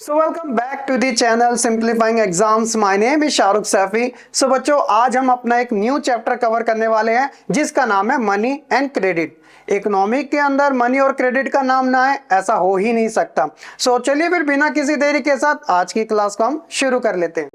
So welcome back to the channel simplifying exams. My name is Shahrukh Saifi. So बच्चों, आज हम अपना एक न्यू चैप्टर कवर करने वाले हैं जिसका नाम है मनी एंड क्रेडिट। इकोनॉमिक के अंदर मनी और क्रेडिट का नाम ना है ऐसा हो ही नहीं सकता। सो चलिए फिर बिना किसी देरी के साथ आज की क्लास को हम शुरू कर लेते हैं।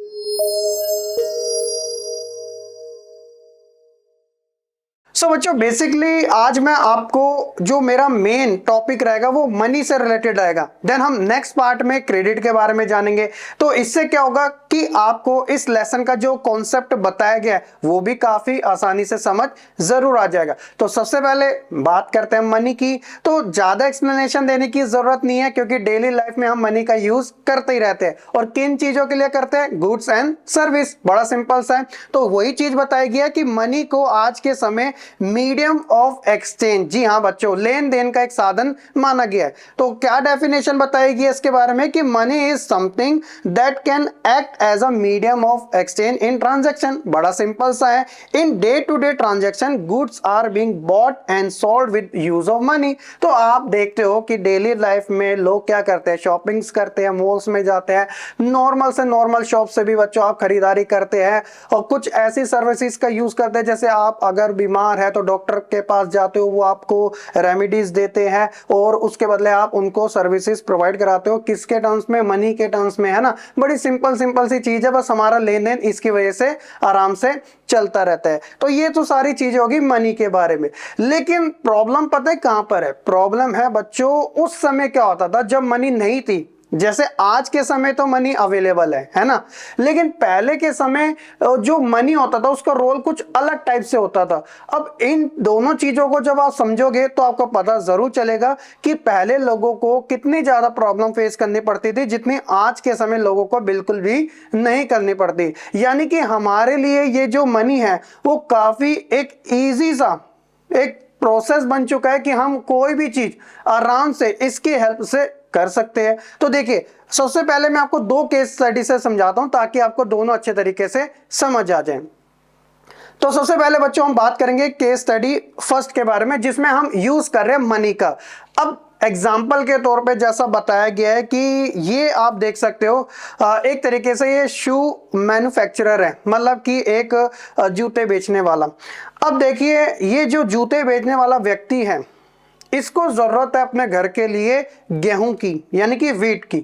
सो बच्चों, बेसिकली आज मैं आपको जो मेरा मेन टॉपिक रहेगा वो मनी से रिलेटेड रहेगा। देन हम नेक्स्ट पार्ट में क्रेडिट के बारे में जानेंगे। तो इससे क्या होगा कि आपको इस लेसन का जो कॉन्सेप्ट बताया गया है वो भी काफी आसानी से समझ जरूर आ जाएगा। तो सबसे पहले बात करते हैं मनी की। तो ज्यादा एक्सप्लेनेशन देने की जरूरत नहीं है क्योंकि डेली लाइफ में हम मनी का यूज करते ही रहते हैं। और किन चीजों के लिए करते हैं? Goods and service. बड़ा सिंपल सा है। तो वही चीज बताई गई है कि मनी को आज के समय मीडियम ऑफ एक्सचेंज, जी हाँ बच्चों, लेन देन का एक साधन माना गया है। तो क्या डेफिनेशन बताएगी इसके बारे में कि money is something that can act as a medium of exchange in transaction. बड़ा सिंपल सा है। In day to day transaction goods are being bought and sold with use of money. तो आप देखते हो कि डेली लाइफ में लोग क्या करते हैं? शॉपिंग्स करते हैं, मॉल्स में जाते हैं, नॉर्मल से नॉर्मल शॉप से भी बच्चों आप खरीदारी करते हैं और कुछ ऐसी सर्विसेज का यूज करते हैं। जैसे आप अगर बीमार है तो डॉक्टर के पास जाते हो, वो आपको रेमेडीज देते हैं और उसके बदले आप उनको सर्विसेज प्रोवाइड कराते हो। किसके टर्म्स में? मनी के टर्म्स में, है ना। बड़ी सिंपल सी चीज है, बस हमारा लेन देन इसकी वजह से आराम से चलता रहता है। तो ये तो सारी चीजें होगी मनी के बारे में। लेकिन प्रॉब्लम पता है कहां पर है? प्रॉब्लम है बच्चों उस समय क्या होता था जब मनी नहीं थी। जैसे आज के समय तो मनी अवेलेबल है ना। लेकिन पहले के समय जो मनी होता था उसका रोल कुछ अलग टाइप से होता था। अब इन दोनों चीजों को जब आप समझोगे तो आपको पता जरूर चलेगा कि पहले लोगों को कितनी ज्यादा प्रॉब्लम फेस करनी पड़ती थी जितनी आज के समय लोगों को बिल्कुल भी नहीं करनी पड़ती। यानी कि हमारे लिए ये जो मनी है वो काफी एक इजी सा एक प्रोसेस बन चुका है कि हम कोई भी चीज आराम से इसकी हेल्प से कर सकते हैं। तो देखिए, सबसे पहले मैं आपको दो केस स्टडी से समझाता हूं ताकि आपको दोनों अच्छे तरीके से समझ आ जाए। तो सबसे पहले बच्चों हम बात करेंगे केस स्टडी फर्स्ट के बारे में जिसमें हम यूज कर रहे हैं मनी का। अब एग्जाम्पल के तौर पे जैसा बताया गया है कि ये आप देख सकते हो एक तरीके से ये शू मैन्युफैक्चरर है, मतलब कि एक जूते बेचने वाला। अब देखिए, ये जो जूते बेचने वाला व्यक्ति है इसको जरूरत है अपने घर के लिए गेहूं की, यानी कि व्हीट की।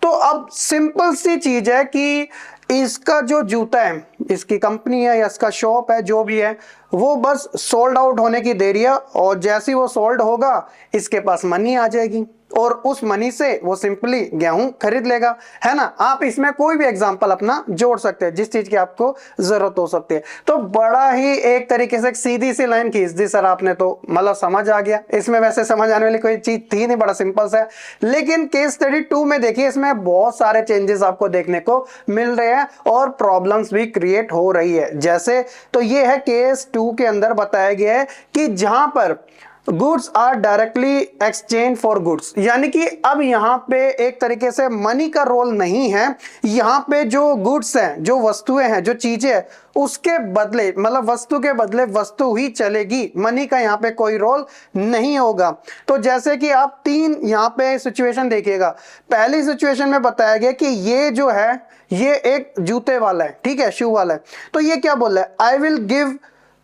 तो अब सिंपल सी चीज है कि इसका जो जूता है, इसकी कंपनी है या इसका शॉप है, जो भी है, वो बस सोल्ड आउट होने की देरी है और जैसे ही वो सोल्ड होगा इसके पास मनी आ जाएगी और उस मनी से वो सिंपली गेहूं खरीद लेगा, है ना। आप इसमें कोई भी एग्जांपल अपना जोड़ सकते हैं जिस चीज की आपको जरूरत हो सकती है। तो बड़ा ही एक तरीके से सीधी सी लाइन खींच दी सर आपने, तो मतलब समझ आ गया। इसमें वैसे समझ आने वाली कोई चीज थी नहीं, बड़ा सिंपल सा है। लेकिन केस स्टडी 2 में देखिए, इसमें बहुत सारे चेंजेस आपको देखने को मिल रहे हैं और प्रॉब्लम्स भी क्रिएट हो रही है। जैसे तो ये है केस 2 के अंदर बताया गया है कि जहां पर goods are directly exchange for goods, यानी कि अब यहां पे एक तरीके से मनी का रोल नहीं है। यहां पे जो गुड्स हैं, जो वस्तुएं हैं, जो चीजें हैं, उसके बदले, मतलब वस्तु के बदले वस्तु ही चलेगी। मनी का यहां पे कोई रोल नहीं होगा। तो जैसे कि आप तीन यहां पे सिचुएशन देखिएगा। पहली सिचुएशन में बताया गया कि ये जो है ये एक जूते वाला है, ठीक है, शू वाला है। तो ये क्या बोल रहा है? I will give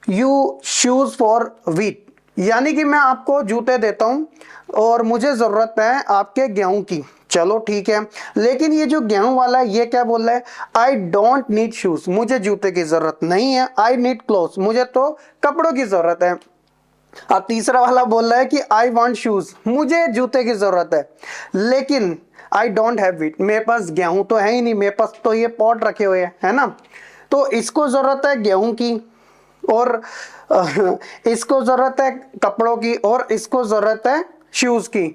you shoes for wheat, यानी कि मैं आपको जूते देता हूं और मुझे जरूरत है आपके गेहूं की। चलो ठीक है। लेकिन ये जो गेहूं वाला है ये क्या बोल रहा है? आई डोंट नीड शूज, मुझे जूते की जरूरत नहीं है। आई नीड क्लोथ्स, मुझे तो कपड़ों की जरूरत है। अब तीसरा वाला बोल रहा है कि आई वांट शूज, मुझे जूते की जरूरत है लेकिन आई डोंट हैव व्हीट, मेरे पास गेहूं तो है ही नहीं, मेरे पास तो ये पॉट रखे हुए हैं, है ना। तो इसको जरूरत है गेहूं की और इसको जरूरत है कपड़ों की और इसको जरूरत है शूज की।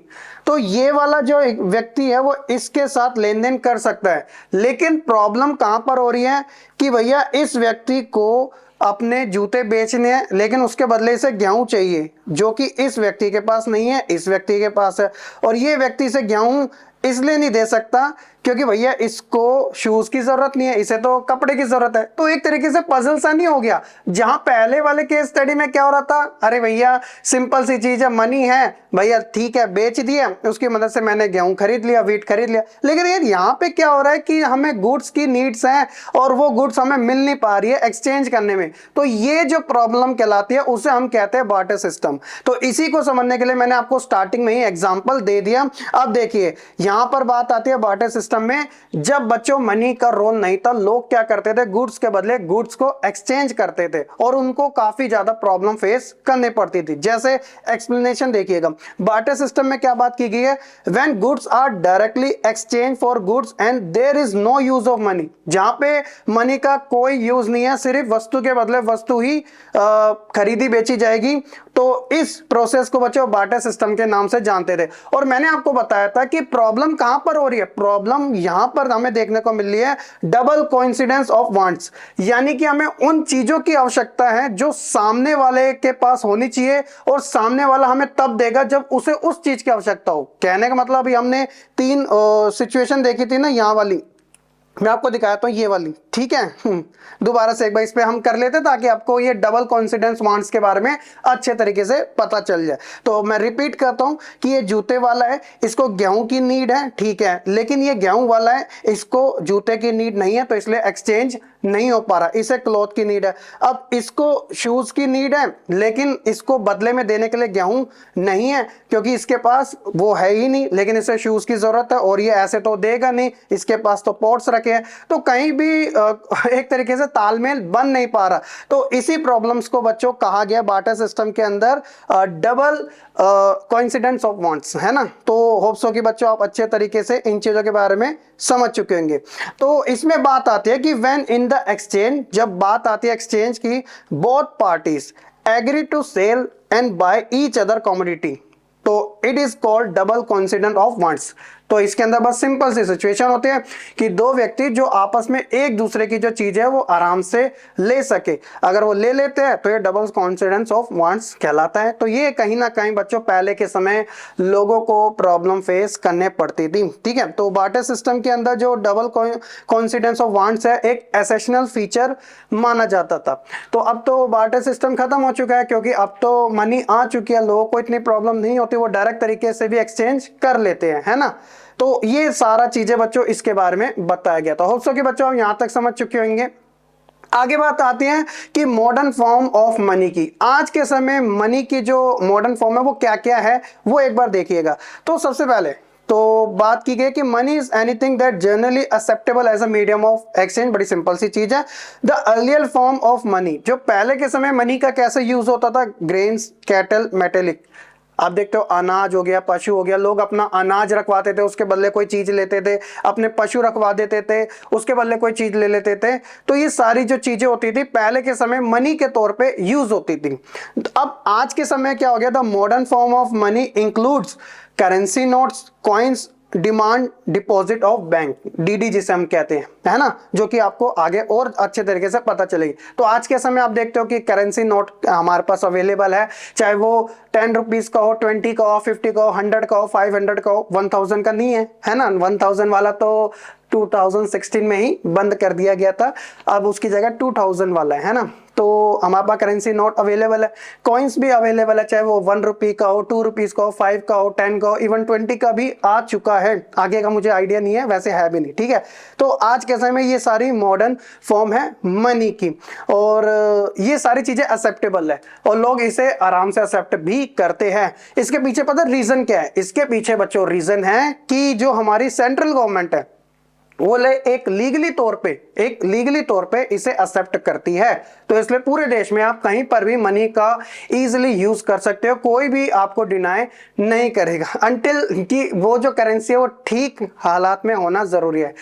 तो ये वाला जो व्यक्ति है वो इसके साथ लेन देन कर सकता है। लेकिन प्रॉब्लम कहां पर हो रही है कि भैया इस व्यक्ति को अपने जूते बेचने हैं लेकिन उसके बदले से गेहूं चाहिए, जो कि इस व्यक्ति के पास नहीं है, इस व्यक्ति के पास है। और ये व्यक्ति से गेहूं इसलिए नहीं दे सकता क्योंकि भैया इसको शूज की जरूरत नहीं है, इसे तो कपड़े की जरूरत है। तो एक तरीके से पजल सा नहीं हो गया। जहां पहले वाले केस स्टडी में क्या हो रहा था, अरे भैया सिंपल सी चीज है, मनी है भैया, ठीक है बेच दिया, उसकी मदद से मैंने गेहूं खरीद लिया, व्हीट खरीद लिया। लेकिन यार यहाँ पे क्या हो रहा है कि हमें गुड्स की नीड्स हैं और वो गुड्स हमें मिल नहीं पा रही है एक्सचेंज करने में। तो ये जो प्रॉब्लम कहलाती है उसे हम कहते हैं बार्टर सिस्टम। तो इसी को समझने के लिए मैंने आपको स्टार्टिंग में ही एग्जांपल दे दिया। अब देखिए यहां पर बात आती है बार्टर सिस्टम में, जब बच्चों मनी का रोल नहीं था, लोग क्या करते थे, गुड्स के बदले गुड्स को एक्सचेंज करते थे और उनको काफी ज्यादा प्रॉब्लम फेस करनी पड़ती थी। जैसे एक्सप्लेनेशन देखिएगा, बार्टर सिस्टम में क्या बात की गई है, when goods are directly exchange for goods and there is no use of money. जहां पे मनी का कोई यूज नहीं है, सिर्फ वस्तु के बदले वस्तु ही खरीदी बेची जाएगी, तो इस प्रोसेस को बच्चों बार्टर सिस्टम के नाम से जानते थे। और मैंने आपको बताया था कि प्रॉब्लम कहां पर हो रही है, प्रॉब्लम यहां पर हमें देखने को मिल रही है डबल कोइंसिडेंस ऑफ वांट्स, यानी कि हमें उन चीजों की आवश्यकता है जो सामने वाले के पास होनी चाहिए और सामने वाला हमें तब देगा जब उसे उस चीज की आवश्यकता हो। कहने का मतलब अभी हमने तीन सिचुएशन देखी थी ना, यहां वाली मैं आपको दिखाता हूं, ये वाली, ठीक है। दोबारा से एक बार इस पे हम कर लेते ताकि आपको ये डबल कॉन्सिडेंस वांट्स के बारे में अच्छे तरीके से पता चल जाए। तो मैं रिपीट करता हूं कि ये जूते वाला है, इसको गेहूं की नीड है, ठीक है, लेकिन ये गेहूं वाला है, इसको जूते की नीड नहीं है, तो इसलिए एक्सचेंज नहीं हो पा रहा। इसे क्लॉथ की नीड है। अब इसको शूज की नीड है, लेकिन इसको बदले में देने के लिए गेहूं नहीं है क्योंकि इसके पास वो है ही नहीं, लेकिन इसे शूज की जरूरत है और ये ऐसे तो देगा नहीं, इसके पास तो पॉट्स रखे हैं। तो कहीं भी एक तरीके से तालमेल बन नहीं पा रहा। तो इसी प्रॉब्लम्स को बच्चों कहा गया बार्टर सिस्टम के अंदर डबल कोइंसिडेंस ऑफ वांट्स, है ना। तो होप सो कि बच्चों आप अच्छे तरीके से इन चीजों के बारे में समझ चुके होंगे। तो इसमें बात आती है कि व्हेन इन द एक्सचेंज, जब बात आती है एक्सचेंज की, both parties agree to sell and buy each other commodity, तो it is called double coincidence of wants. तो इसके अंदर बस सिंपल सी सिचुएशन होती है कि दो व्यक्ति जो आपस में एक दूसरे की जो चीज है वो आराम से ले सके, अगर वो ले लेते हैं तो ये डबल कोइंसिडेंस ऑफ वांट्स कहलाता है। तो ये कहीं ना कहीं बच्चों पहले के समय लोगों को प्रॉब्लम फेस करने पड़ती थी, ठीक है। तो बार्टर सिस्टम के अंदर जो डबल कोइंसिडेंस ऑफ वांट्स है एक एसेंशियल फीचर माना जाता था। तो अब तो बार्टर सिस्टम खत्म हो चुका है क्योंकि अब तो मनी आ चुकी है, लोगों को इतनी प्रॉब्लम नहीं होती, वो डायरेक्ट तरीके से भी एक्सचेंज कर लेते हैं, है ना। तो ये सारा चीजें बच्चों इसके बारे में बताया गया था। होप सो कि बच्चों आप यहां तक समझ चुके होंगे। आगे बात आती है कि मॉडर्न फॉर्म ऑफ मनी की। आज के समय मनी की जो मॉडर्न फॉर्म है वो क्या क्या है वो एक बार देखिएगा। तो सबसे पहले तो बात की गई कि money is anything that generally acceptable as a medium of exchange. बड़ी सिंपल सी चीज है। The earlier form of money, जो पहले के समय मनी का कैसे यूज होता था, ग्रेन्स, कैटल, मेटेलिक। आप देखते हो अनाज हो गया, पशु हो गया, लोग अपना अनाज रखवाते थे, उसके बदले कोई चीज लेते थे, अपने पशु रखवा देते थे, उसके बदले कोई चीज ले लेते थे। तो ये सारी जो चीजें होती थी पहले के समय मनी के तौर पे यूज होती थी। अब आज के समय क्या हो गया, the modern form of money includes currency notes, coins, demand deposit of bank, DD जिसे हम कहते हैं, है ना, जो कि आपको आगे और अच्छे तरीके से पता चलेगी। तो आज के समय आप देखते हो कि करेंसी नोट हमारे पास अवेलेबल है, चाहे वो 10 रुपीज का हो, 20 का हो, 50 का हो, 100 का हो, 500 का हो, 1000 का नहीं है ना। 1000 वाला तो 2016 में ही बंद कर दिया गया था, अब उसकी जगह 2000 वाला है ना। तो हमारे पास करेंसी नोट अवेलेबल है, कॉइन्स भी अवेलेबल है, चाहे वो 1 रुपी का हो, 2 रुपीज का हो, 5 का हो, 10 का हो, इवन 20 का भी आ चुका है। आगे का मुझे आइडिया नहीं है, वैसे है भी नहीं, ठीक है। तो आज के समय में ये सारी मॉडर्न फॉर्म है मनी की और ये सारी चीजें एक्सेप्टेबल है और लोग इसे आराम से एक्सेप्ट भी करते हैं। इसके पीछे पता रीजन क्या है, इसके पीछे बच्चों रीजन है कि जो हमारी सेंट्रल गवर्नमेंट है वो एक लीगली तौर पे इसे एक्सेप्ट करती है। तो इसलिए पूरे देश में आप कहीं पर भी मनी का इजीली यूज कर सकते हो, कोई भी आपको डिनाई नहीं करेगा, अनटिल कि वो जो करेंसी है वो ठीक हालात में होना जरूरी है।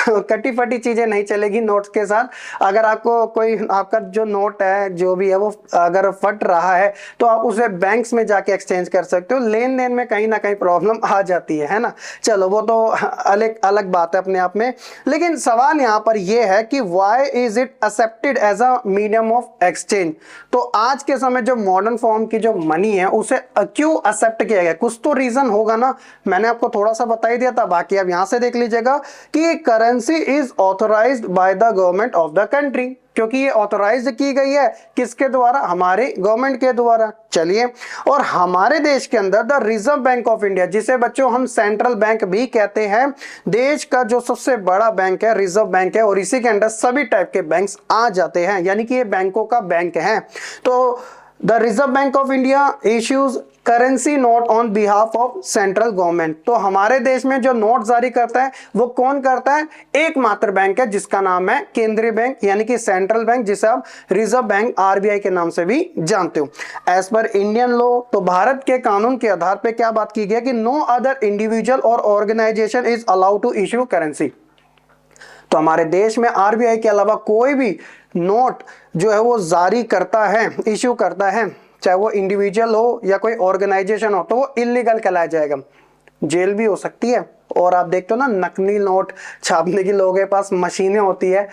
कटी फटी चीजें नहीं चलेगी नोट्स के साथ। अगर आपको कोई आपका जो नोट है जो भी है वो अगर फट रहा है तो आप उसे बैंक्स में जाके एक्सचेंज कर सकते हो। लेन देन में कहीं ना कहीं प्रॉब्लम आ जाती है ना। चलो वो तो अलग अलग बात है अपने आप में। लेकिन सवाल यहाँ पर यह है कि why is it accepted as a medium of exchange. तो आज के समय जो मॉडर्न फॉर्म की जो मनी है उसे क्यों एक्सेप्ट किया गया, कुछ तो रीजन होगा ना। मैंने आपको थोड़ा सा बता ही दिया था, बाकी आप यहां से देख लीजिएगा कि currency is authorised by the government of the country, क्योंकि ये ऑथोराइज की गई है किसके द्वारा, हमारे गवर्नमेंट के द्वारा। चलिए, और हमारे देश के अंदर the reserve bank of India, जिसे बच्चों हम सेंट्रल बैंक भी कहते हैं, देश का जो सबसे बड़ा बैंक है रिजर्व बैंक है, और इसी के अंदर सभी टाइप के बैंक्स आ जाते हैं, यानी कि ये बैंकों का बैंक है। तो the reserve bank of India issues currency note on behalf of central government. तो हमारे देश में जो नोट जारी करता है वो कौन करता है, एकमात्र बैंक है जिसका नाम है केंद्रीय बैंक, यानी कि सेंट्रल बैंक, जिसे आप रिजर्व बैंक आरबीआई के नाम से भी जानते हो। एज पर इंडियन लॉ, तो भारत के कानून के आधार पर क्या बात की गई कि नो अदर इंडिविजुअल और organisation is allowed to issue currency. तो हमारे देश में आरबीआई के अलावा कोई भी नोट जो है वो जारी करता है, इश्यू करता है, चाहे वो इंडिविजुअल हो या कोई ऑर्गेनाइजेशन हो, तो वो इलीगल कहलाया जाएगा, जेल भी हो सकती है। और आप देखते हो ना नकली नोट छापने के लोगों के पास मशीनें होती है,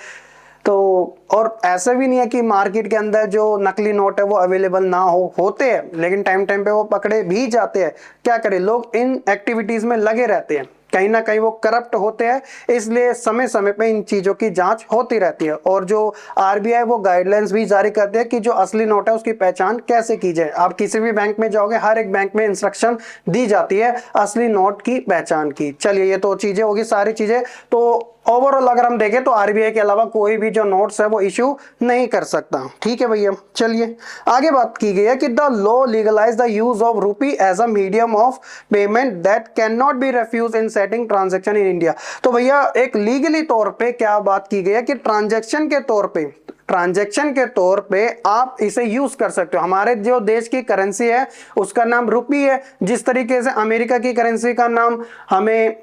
तो और ऐसा भी नहीं है कि मार्केट के अंदर जो नकली नोट है वो अवेलेबल ना होते हैं, लेकिन टाइम टाइम पे वो पकड़े भी जाते हैं। क्या करें, लोग इन एक्टिविटीज में लगे रहते हैं, कहीं ना कहीं वो करप्ट होते हैं, इसलिए समय समय पे इन चीजों की जांच होती रहती है। और जो आरबीआई वो गाइडलाइंस भी जारी करते हैं कि जो असली नोट है उसकी पहचान कैसे की जाए। आप किसी भी बैंक में जाओगे, हर एक बैंक में इंस्ट्रक्शन दी जाती है असली नोट की पहचान की। चलिए, ये तो चीजें होगी सारी चीजें। तो ओवरऑल अगर हम देखें तो आरबीआई के अलावा कोई भी जो नोट्स है वो इशू नहीं कर सकता। ठीक है भैया, चलिए आगे बात की गई है कि the law legalise the use of rupee as a medium of payment that can not be refuse in setting transaction in India. तो भैया एक लीगली तौर पे क्या बात की गई है कि ट्रांजैक्शन के तौर पे आप इसे यूज कर सकते हो। हमारे जो देश की करेंसी है उसका नाम रुपी है, जिस तरीके से अमेरिका की करेंसी का नाम हमें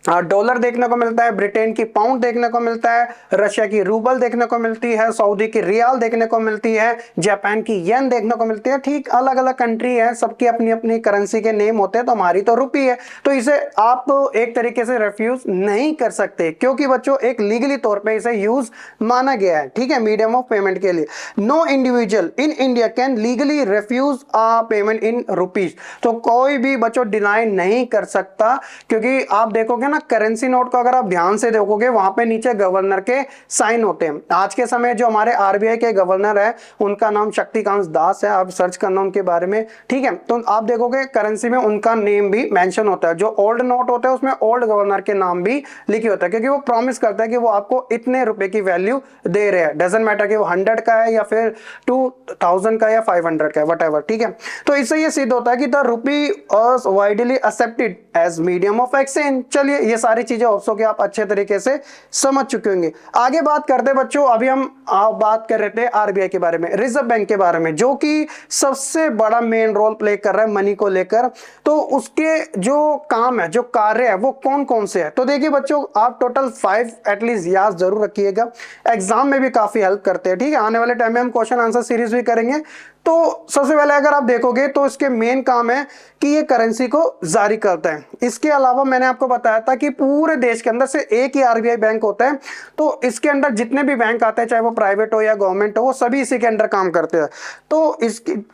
डॉलर देखने को मिलता है, ब्रिटेन की पाउंड देखने को मिलता है, रशिया की रूबल देखने को मिलती है, सऊदी की रियाल देखने को मिलती है, जापान की येन देखने को मिलती है। ठीक, अलग अलग कंट्री है, सबकी अपनी अपनी करेंसी के नेम होते हैं। तो हमारी तो रुपी है, तो इसे आप एक तरीके से रिफ्यूज नहीं कर सकते, क्योंकि बच्चों एक लीगली तौर पे इसे यूज माना गया है। ठीक है, मीडियम ऑफ पेमेंट के लिए। No individual in India can legally refuse a payment in rupees. तो कोई भी बच्चों डिनाई नहीं कर सकता, क्योंकि आप देखोगे ना करेंसी नोट को अगर आप ध्यान से देखोगे वहां पे नीचे गवर्नर के साइन होते हैं। आज के समय जो हमारे आरबीआई के गवर्नर है उनका नाम शक्तिकांत दास है, आप सर्च करना उनके बारे में। ठीक है, तो आप देखोगे करेंसी में उनका नेम भी मेंशन होता है। जो ओल्ड नोट होता है उसमें ओल्ड गवर्नर के नाम भी लिखे होता है, क्योंकि वो प्रॉमिस करता है कि वो आपको इतने रुपए की वैल्यू दे रहे हैं। डजंट मैटर कि वो 100 का है या फिर 2000 का या 500 का है, वटएवर। ठीक है, तो इससे ये सिद्ध होता है कि the rupee was widely accepted as medium of exchange. चलिए, ये सारी चीजें ऑप्शो के आप अच्छे तरीके से समझ चुके होंगे। आगे बात करते बच्चों, अभी हम बात कर रहे थे आरबीआई के बारे में, रिजर्व बैंक के बारे में, जो कि सबसे बड़ा मेन रोल प्ले कर रहा है मनी को लेकर। तो उसके जो काम है, जो कार्य है, वो कौन कौन से है। तो देखिए बच्चों, आप टोटल 5 एटलीस्ट याद जरूर रखिएगा, एग्जाम में भी काफी हेल्प करते हैं। ठीक है, आने वाले टाइम में हम क्वेश्चन आंसर सीरीज भी करेंगे। तो सबसे पहले अगर आप देखोगे तो इसके मेन काम है कि ये करेंसी को जारी करता है। इसके अलावा मैंने आपको बताया था कि पूरे देश के अंदर से एक ही आरबीआई बैंक होता है, तो इसके अंदर जितने भी बैंक आते हैं, चाहे वो प्राइवेट हो या गवर्नमेंट हो, वो सभी इसी के अंदर काम करते हैं। तो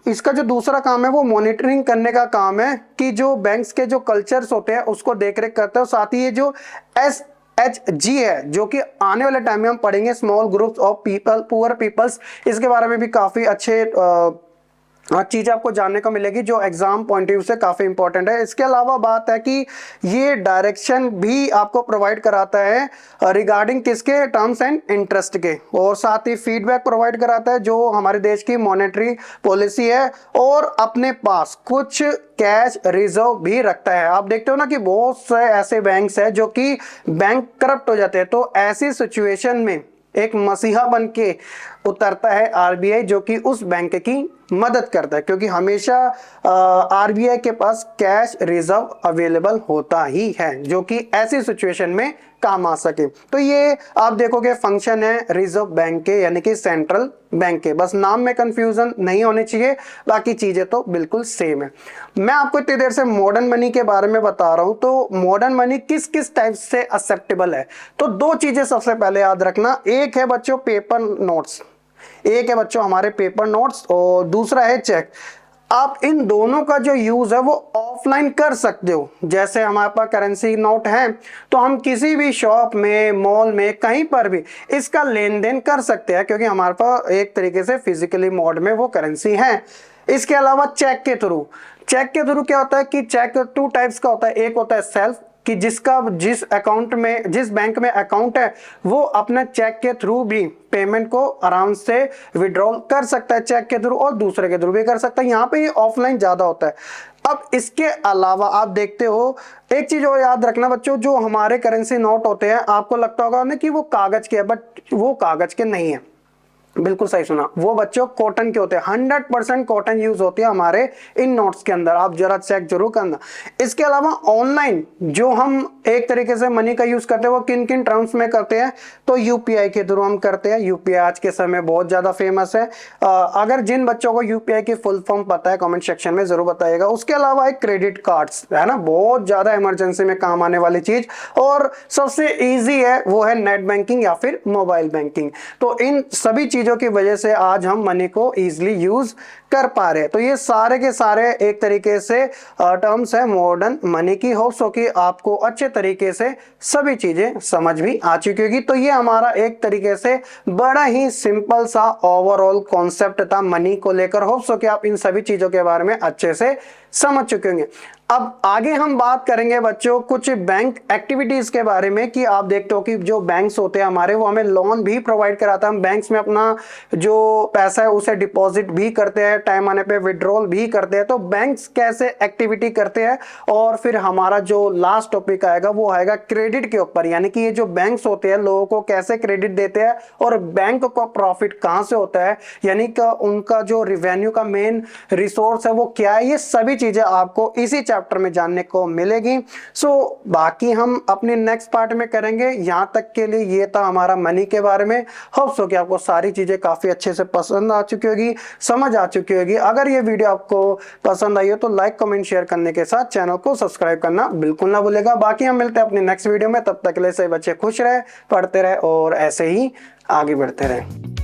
इसका जो दूसरा काम है वो मॉनिटरिंग करने का काम है कि जो बैंक्स के जो कल्चर्स होते हैं उसको देख रेख करते हैं। साथ ही ये जो SHG है, जो कि आने वाले टाइम में हम पढ़ेंगे, small groups of people, poor peoples, इसके बारे में भी काफी अच्छे चीज़ आपको जानने को मिलेगी, जो एग्जाम पॉइंट ऑफ व्यू से काफ़ी इंपॉर्टेंट है। इसके अलावा बात है कि ये डायरेक्शन भी आपको प्रोवाइड कराता है रिगार्डिंग किसके, टर्म्स एंड इंटरेस्ट के, और साथ ही फीडबैक प्रोवाइड कराता है जो हमारे देश की मॉनेटरी पॉलिसी है, और अपने पास कुछ कैश रिजर्व भी रखता है। आप देखते हो ना कि बहुत से ऐसे बैंक्स हैं जो कि बैंक करप्ट हो जाते हैं, तो ऐसी सिचुएशन में एक मसीहा बन के उतरता है आरबीआई, जो कि उस बैंक की मदद करता है, क्योंकि हमेशा आरबीआई के पास कैश रिजर्व अवेलेबल होता ही है जो कि ऐसी सिचुएशन में काम आ सके। तो ये आप देखोगे फंक्शन है रिजर्व बैंक के, यानी कि सेंट्रल बैंक के। बस नाम में कंफ्यूजन नहीं होनी चाहिए, बाकी चीजें तो बिल्कुल सेम है। मैं आपको इतनी देर से मॉडर्न मनी के बारे में बता रहा हूं, तो मॉडर्न मनी किस किस टाइप से एक्सेप्टेबल है। तो दो चीजें सबसे पहले याद रखना, एक है बच्चों पेपर नोट्स, एक है बच्चों हमारे पेपर नोट्स, और दूसरा है चेक। आप इन दोनों का जो यूज है वो ऑफलाइन कर सकते हो। जैसे हमारे पास करेंसी नोट है तो हम किसी भी शॉप में, मॉल में, कहीं पर भी इसका लेन देन कर सकते हैं, क्योंकि हमारे पास एक तरीके से फिजिकली मोड में वो करेंसी है। इसके अलावा चेक के थ्रू, चेक के थ्रू क्या होता है कि चेक टू टाइप्स का होता है। एक होता है सेल्फ, कि जिसका जिस अकाउंट में, जिस बैंक में अकाउंट है वो अपने चेक के थ्रू भी पेमेंट को आराम से विड्रॉल कर सकता है चेक के थ्रू, और दूसरे के थ्रू भी कर सकता है। यहाँ पे ये ऑफलाइन ज्यादा होता है। अब इसके अलावा आप देखते हो एक चीज और याद रखना बच्चों, जो हमारे करेंसी नोट होते हैं आपको लगता होगा ना कि वो कागज के है, बट वो कागज के नहीं है। बिल्कुल सही सुना, वो बच्चों कॉटन के होते हैं। 100% कॉटन यूज होती है हमारे इन नोट्स के अंदर, आप जरा चेक जरूर करना। इसके अलावा ऑनलाइन जो हम एक तरीके से मनी का यूज करते हैं वो किन किन टर्म्स में करते हैं, तो यूपीआई के थ्रू हम करते हैं। यूपीआई आज के समय बहुत ज्यादा फेमस है। अगर जिन बच्चों को यूपीआई की फुल फॉर्म पता है कमेंट सेक्शन में जरूर बताइएगा। उसके अलावा एक क्रेडिट कार्ड्स है ना, बहुत ज्यादा इमरजेंसी में काम आने वाली चीज, और सबसे ईजी है वो है नेट बैंकिंग या फिर मोबाइल बैंकिंग। तो इन सभी चीजों की वजह से आज हम मनी को इजीली यूज कर पा रहे हैं। तो ये सारे के सारे एक तरीके से टर्म्स है मॉडर्न मनी की। होप्स हो कि आपको अच्छे तरीके से सभी चीजें समझ भी आ चुकी होगी। तो ये हमारा एक तरीके से बड़ा ही सिंपल सा ओवरऑल कॉन्सेप्ट था मनी को लेकर। होप्स हो कि आप इन सभी चीजों के बारे में अच्छे से समझ चुके होंगे। अब आगे हम बात करेंगे बच्चों कुछ बैंक एक्टिविटीज के बारे में, कि आप देखते हो कि जो बैंक्स होते हैं हमारे वो हमें लोन भी प्रोवाइड कराता है। हम बैंक्स में अपना जो पैसा है उसे डिपॉजिट भी करते हैं, टाइम आने पे विड्रॉल भी करते हैं। तो बैंक्स कैसे एक्टिविटी करते हैं, और फिर हमारा जो लास्ट टॉपिक आएगा वो आएगा क्रेडिट के ऊपर, यानी कि ये जो बैंक्स होते हैं लोगों को कैसे क्रेडिट देते हैं और बैंक को प्रॉफिट कहां से होता है, यानी कि उनका जो रिवेन्यू का मेन रिसोर्स है वो क्या है। ये सभी चीजें आपको इसी चैप्टर में जानने को मिलेगी। सो बाकी हम अपने नेक्स्ट पार्ट में करेंगे। यहां तक के लिए ये था हमारा मनी के बारे में। होप्स हो कि आपको सारी चीजें काफी अच्छे से पसंद आ चुकी होगी, समझ आ चुकी होगी। अगर ये वीडियो आपको पसंद आई हो तो लाइक कमेंट शेयर करने के साथ चैनल को सब्सक्राइब करना बिल्कुल ना भूलेगा। बाकी हम मिलते हैं अपने नेक्स्ट वीडियो में, तब तक के लिए सभी बच्चे खुश रहे, पढ़ते रहे और ऐसे ही आगे बढ़ते रहे।